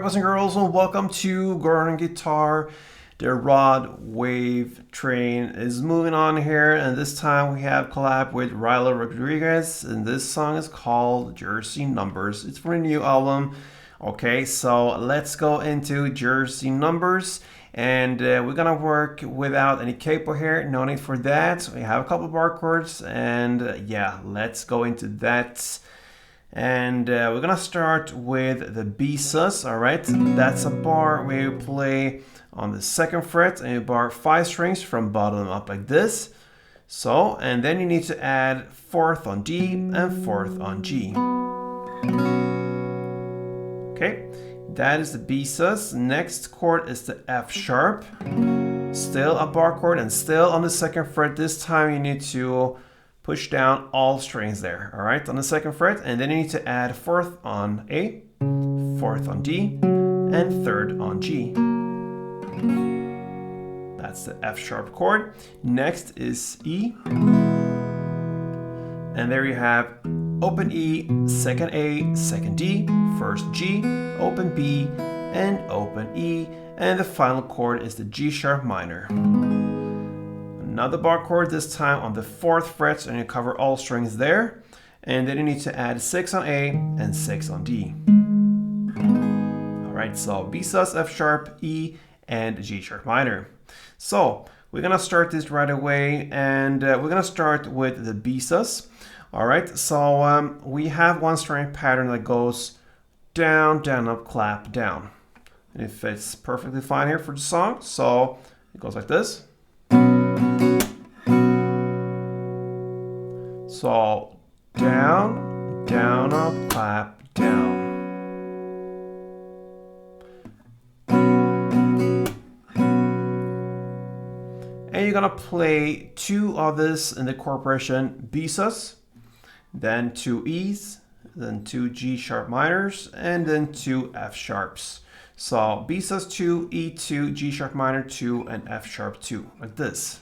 Alright, boys and girls, and welcome to Garden Guitar. The Rod Wave train is moving on here, and this time we have collab with Rylo Rodriguez, and this song is called Jersey Numbers. It's for a new album. Okay, so let's go into Jersey Numbers, and we're gonna work without any capo here. No need for that. We have a couple of bar chords, and yeah, let's go into that. And we're gonna start with the B sus. All right, that's a bar where you play on the second fret and you bar 5 strings from bottom up like this. So, and then you need to add 4th on D and 4th on G. Okay, that is the B sus. Next chord is the F sharp. Still a bar chord and still on the second fret. This time you need to push down all strings there, all right, on the second fret, and then you need to add 4th on A, 4th on D, and 3rd on G. That's the F sharp chord. Next is E, and there you have open E, second A, second D, first G, open B, and open E, and the final chord is the G sharp minor. Another bar chord, this time on the 4th fret, and you cover all strings there. And then you need to add 6 on A and 6 on D. All right, so B sus, F sharp, E, and G sharp minor. So we're gonna start this right away, and we're gonna start with the B sus. All right, so we have one string pattern that goes down, down, up, clap, down. And it fits perfectly fine here for the song. So it goes like this. So down, down, up, clap, down. And you're gonna play 2 of this in the chord progression: B sus, then 2 E's, then 2 G sharp minors, and then 2 F sharps. So B sus 2, E2, G sharp minor 2, and F sharp 2, like this.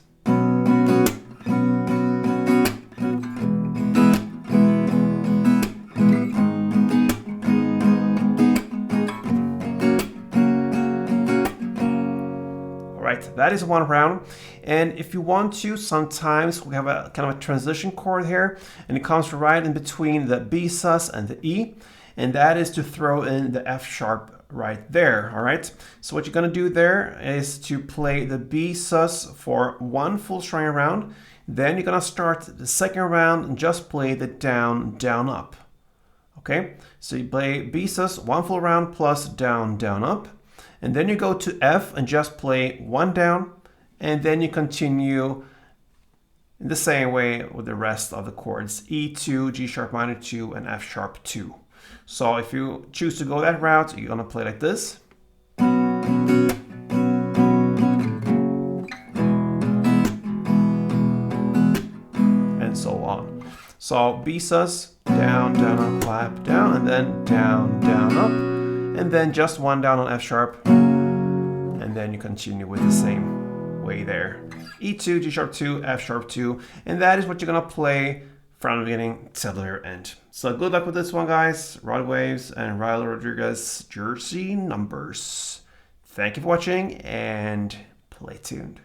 That is one round, and if you want to, sometimes we have a kind of a transition chord here, and it comes right in between the B sus and the E, and that is to throw in the F sharp right there. All right, so what you're going to do there is to play the B sus for 1 full string round, then you're going to start the second round and just play the down, down, up. Okay, so you play B sus 1 full round plus down, down, up. And then you go to F and just play 1 down, and then you continue in the same way with the rest of the chords: E2, G sharp minor 2, and F sharp 2. So if you choose to go that route, you're gonna play like this. And so on. So B sus, down, down, up, clap, down, and then down, down, up. And then just 1 down on F sharp, and then you continue with the same way there. E2, G sharp 2, F sharp 2, and that is what you're gonna play from the beginning till the very end. So good luck with this one, guys. Rod Waves and Rylo Rodriguez, Jersey Numbers. Thank you for watching, and play tuned.